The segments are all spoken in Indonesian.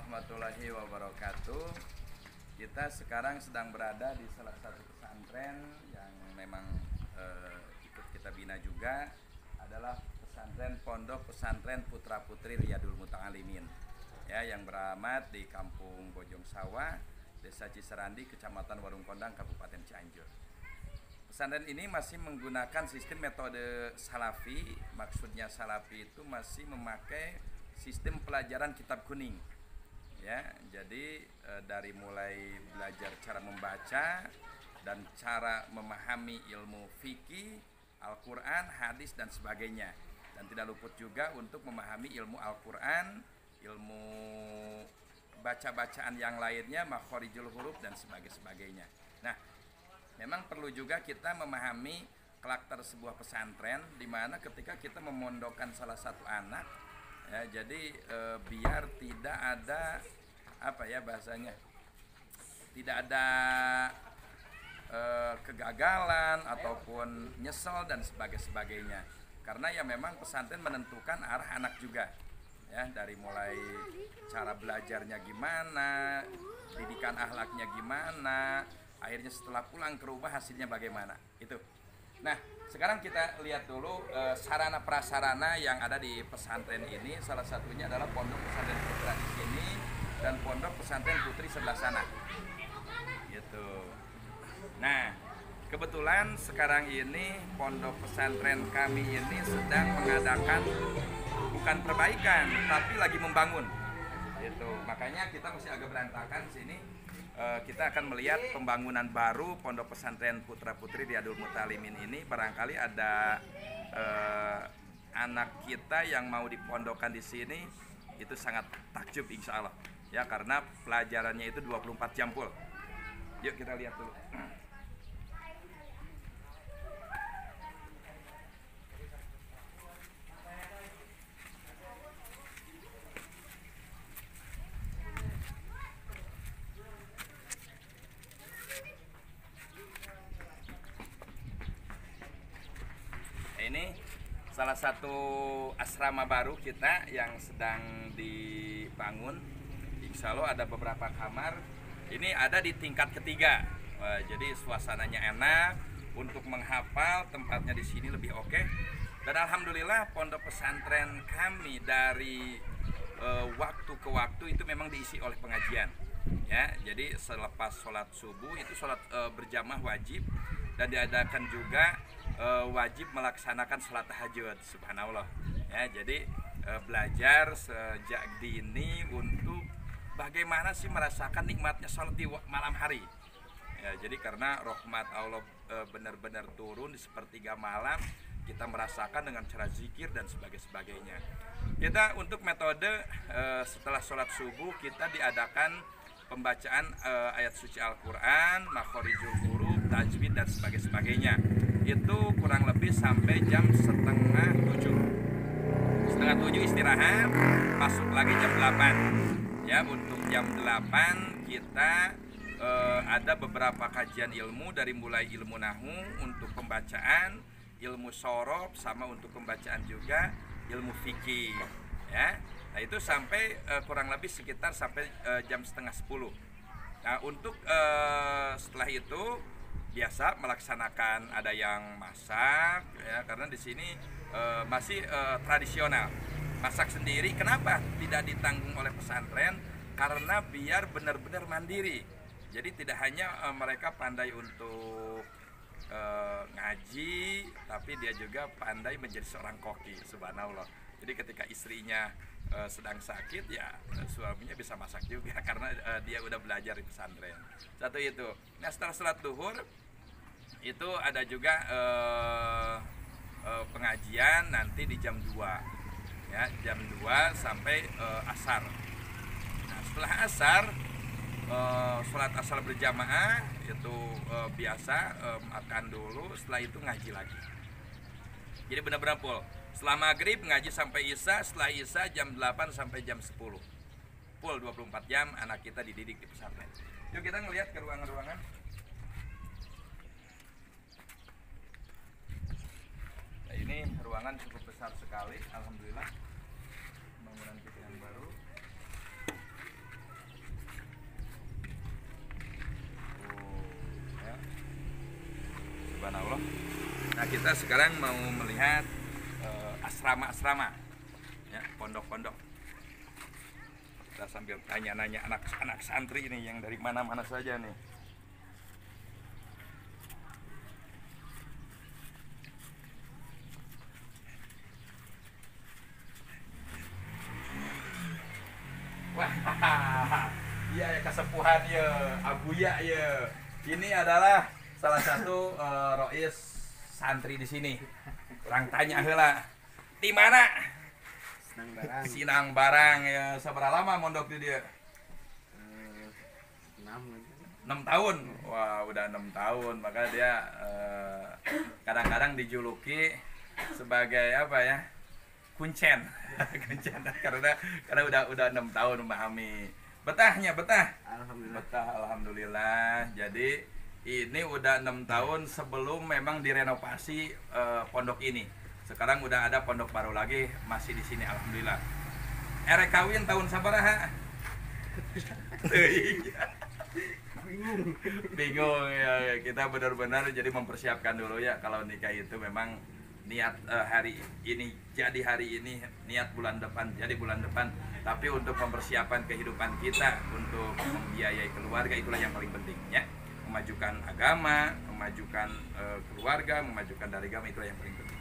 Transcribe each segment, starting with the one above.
warahmatullahi wabarakatuh. Kita sekarang sedang berada di salah satu pesantren yang memang ikut kita bina juga, adalah pesantren Pondok Pesantren Putra Putri Riyadul Muta'alimin ya, yang beramat di Kampung Bojong Sawah, Desa Ciserandi, Kecamatan Warung Kondang, Kabupaten Cianjur. Pesantren ini masih menggunakan sistem metode salafi. Maksudnya salafi itu masih memakai sistem pelajaran kitab kuning ya. Jadi dari mulai belajar cara membaca dan cara memahami ilmu fikih, Al-Quran, hadis dan sebagainya. Dan tidak luput juga untuk memahami ilmu Al-Quran, ilmu baca-bacaan yang lainnya, makhorijul huruf dan sebagainya. Nah, memang perlu juga kita memahami karakter sebuah pesantren, di mana ketika kita memondokkan salah satu anak ya, jadi biar tidak ada bahasanya, tidak ada kegagalan ataupun nyesel dan sebagainya. Karena ya memang pesantren menentukan arah anak juga ya, dari mulai cara belajarnya gimana, didikan akhlaknya gimana, akhirnya setelah pulang ke rumah hasilnya bagaimana itu. Nah, sekarang kita lihat dulu sarana prasarana yang ada di pesantren ini. Salah satunya adalah Pondok Pesantren Putra di sini dan Pondok Pesantren Putri sebelah sana gitu. Nah, kebetulan sekarang ini pondok pesantren kami ini sedang mengadakan bukan perbaikan tapi lagi membangun gitu. Makanya kita masih agak berantakan sini. Kita akan melihat pembangunan baru Pondok Pesantren Putra Putri Riyadul Muta'alimin ini. Barangkali ada anak kita yang mau dipondokkan di sini, itu sangat takjub insya Allah ya, karena pelajarannya itu 24 jam full. Yuk kita lihat dulu. Ini salah satu asrama baru kita yang sedang dibangun. Insya Allah ada beberapa kamar. Ini ada di tingkat ketiga. Jadi suasananya enak untuk menghafal, tempatnya di sini lebih oke. Dan alhamdulillah pondok pesantren kami dari waktu ke waktu itu memang diisi oleh pengajian. Ya, jadi selepas sholat subuh itu sholat berjamaah wajib, dan diadakan juga wajib melaksanakan sholat tahajud. Subhanallah ya, jadi belajar sejak dini untuk bagaimana sih merasakan nikmatnya sholat di malam hari ya. Jadi karena rahmat Allah benar-benar turun di sepertiga malam, kita merasakan dengan cara zikir dan sebagainya. Kita untuk metode setelah sholat subuh kita diadakan pembacaan ayat suci Al-Quran, makhorijul huruf, tajwid dan sebagainya. Itu kurang lebih sampai jam setengah 7. Setengah 7 istirahat, masuk lagi jam 8 ya. Untuk jam 8 kita ada beberapa kajian ilmu, dari mulai ilmu nahu untuk pembacaan, ilmu sorof, sama untuk pembacaan juga ilmu fikih ya. Nah itu sampai kurang lebih sekitar sampai jam setengah 10. Nah untuk setelah itu biasa melaksanakan, ada yang masak ya, karena di sini masih tradisional, masak sendiri. Kenapa tidak ditanggung oleh pesantren? Karena biar benar-benar mandiri. Jadi tidak hanya mereka pandai untuk ngaji, tapi dia juga pandai menjadi seorang koki. Subhanallah. Jadi ketika istrinya sedang sakit ya, suaminya bisa masak juga karena dia udah belajar di pesantren. Satu itu. Nah setelah sholat duhur itu ada juga pengajian nanti di jam 2 ya, jam 2 sampai asar. Nah setelah asar sholat asar berjamaah itu biasa makan dulu, setelah itu ngaji lagi. Jadi benar-benar full. Setelah maghrib ngaji sampai isya, setelah isya jam 8 sampai jam 10. Full 24 jam anak kita dididik di pesantren. Yuk kita ngelihat ke ruangan-ruangan. Nah, ini ruangan cukup besar sekali, alhamdulillah. Bangunan kita yang baru. subhanallah. Nah, kita sekarang mau melihat asrama-asrama, ya, pondok-pondok. Kita sambil tanya-nanya anak-anak santri ini yang dari mana-mana saja nih. Wah, iya ya, kesepuhan ya, Abuya ya. Ini adalah salah satu rois santri di sini. Orang tanya heula, di mana? Sinang Barang ya. Seberapa lama mondok di dia? 6 tahun. Wah, udah 6 tahun. Maka dia kadang-kadang dijuluki sebagai apa ya? Kuncen. Kuncen karena udah 6 tahun memahami. Betahnya betah. Alhamdulillah. Betah alhamdulillah. Jadi ini udah 6 tahun sebelum memang direnovasi pondok ini. Sekarang udah ada pondok baru lagi, masih di sini alhamdulillah. Erek kawin tahun sabaraha? Bingung ya, kita benar-benar jadi mempersiapkan dulu ya. Kalau nikah itu memang niat hari ini jadi hari ini, niat bulan depan jadi bulan depan. Tapi untuk mempersiapkan kehidupan kita, untuk membiayai keluarga, itulah yang paling penting ya. Memajukan agama, memajukan keluarga, memajukan dari agama, itulah yang paling penting.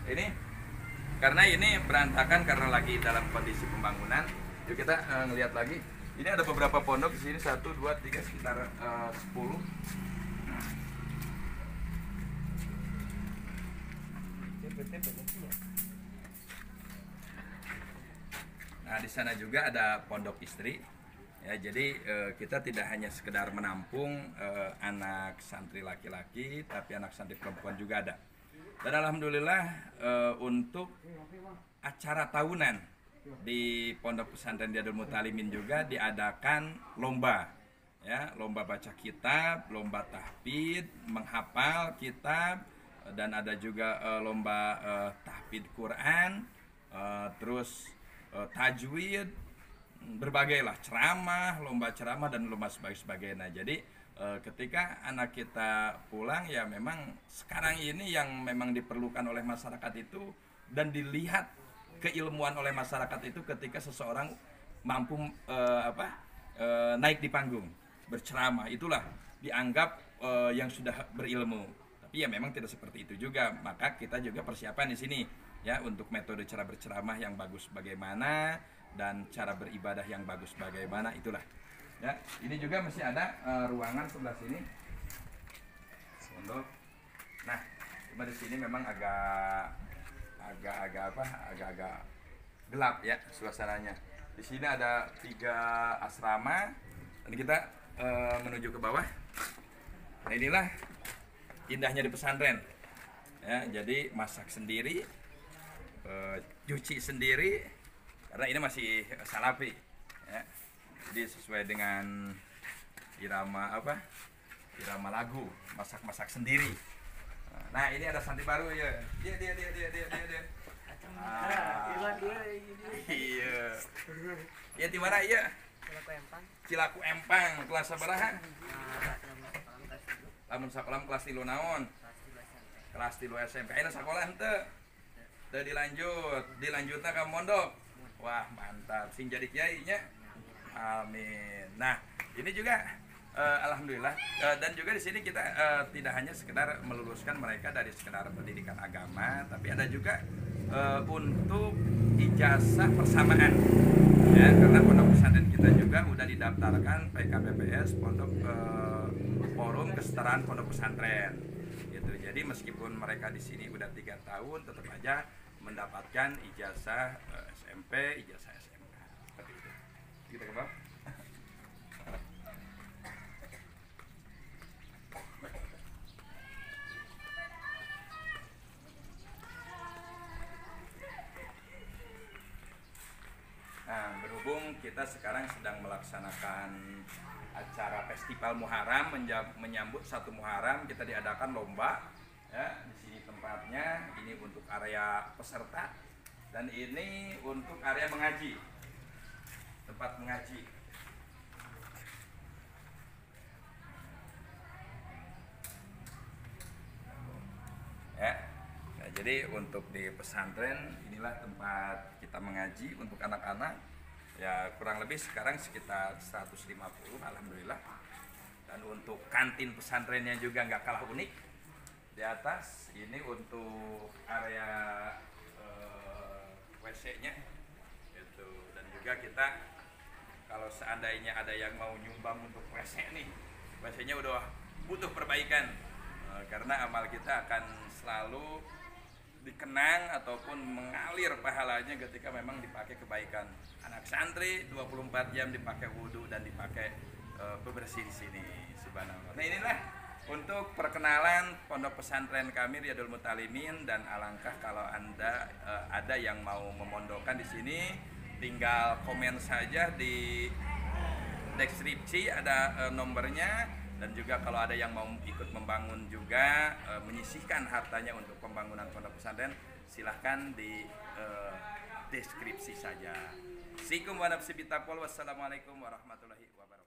Ini karena ini berantakan karena lagi dalam kondisi pembangunan. Yuk kita ngelihat lagi. Ini ada beberapa pondok di sini, 1, 2, 3, sekitar 10. Nah, di sana juga ada pondok istri. Ya, jadi kita tidak hanya sekedar menampung anak santri laki-laki, tapi anak santri perempuan juga ada. Dan alhamdulillah untuk acara tahunan di Pondok Pesantren Riyadul Muta'alimin juga diadakan lomba, ya, lomba baca kitab, lomba tahfidz, menghafal kitab, dan ada juga lomba tahfidz Quran, terus tajwid, berbagai lah, ceramah, lomba ceramah dan lomba sebagainya. Jadi ketika anak kita pulang, ya memang sekarang ini yang memang diperlukan oleh masyarakat itu dan dilihat keilmuan oleh masyarakat itu ketika seseorang mampu naik di panggung berceramah, itulah dianggap yang sudah berilmu. Tapi ya memang tidak seperti itu juga. Maka kita juga persiapan di sini ya untuk metode cara berceramah yang bagus bagaimana dan cara beribadah yang bagus bagaimana, itulah. Ya, ini juga masih ada ruangan sebelah sini. Pondok. Nah, cuma di sini memang agak gelap ya suasananya. Di sini ada 3 asrama dan kita menuju ke bawah. Nah, inilah indahnya di pesantren. Ya, jadi masak sendiri, cuci sendiri karena ini masih salafi. Ya. Jadi sesuai dengan irama irama lagu, masak sendiri. Nah, ini ada santri baru ya. Dia. Iya. Ya di mana ya? Cilaku Empang, kelas sabaraha? Lamun sakola kelas 3 naon? Kelas 3 SMP. Ayeuna sakola henteu? Teu dilanjutna ka mondok. Wah, mantap. Sing jadi kiai nya. Amin. Nah, ini juga alhamdulillah dan juga di sini kita tidak hanya sekedar meluluskan mereka dari sekedar pendidikan agama, tapi ada juga untuk ijazah persamaan. Ya, karena pondok pesantren kita juga udah didaftarkan PKPPS Pondok Forum Kesetaraan Pondok Pesantren. Gitu. Jadi meskipun mereka di sini udah 3 tahun, tetap aja mendapatkan ijazah SMP, ijazah SMK. Seperti itu. Kita ke bawah. Nah, berhubung kita sekarang sedang melaksanakan acara Festival Muharram, menyambut 1 Muharram, kita diadakan lomba. Ya, di sini tempatnya, ini untuk area peserta dan ini untuk area mengaji, tempat mengaji. Jadi untuk di pesantren inilah tempat kita mengaji untuk anak-anak. Ya kurang lebih sekarang sekitar 150 alhamdulillah. Dan untuk kantin pesantrennya juga nggak kalah unik. Di atas ini untuk area WC-nya gitu. Dan juga kita kalau seandainya ada yang mau nyumbang untuk WC nih, WC-nya udah butuh perbaikan. Karena amal kita akan selalu dikenang ataupun mengalir pahalanya ketika memang dipakai kebaikan. Anak santri 24 jam dipakai wudhu dan dipakai bebersih di sini. Subhanallah. Nah inilah untuk perkenalan pondok pesantren kami Riyadul Mutalimin, dan alangkah kalau Anda ada yang mau memondokkan di sini, tinggal komen saja di deskripsi ada nomornya. Dan juga kalau ada yang mau ikut membangun juga menyisihkan hartanya untuk pembangunan pondok pesantren, silahkan di deskripsi saja. Assalamualaikum warahmatullahi wabarakatuh.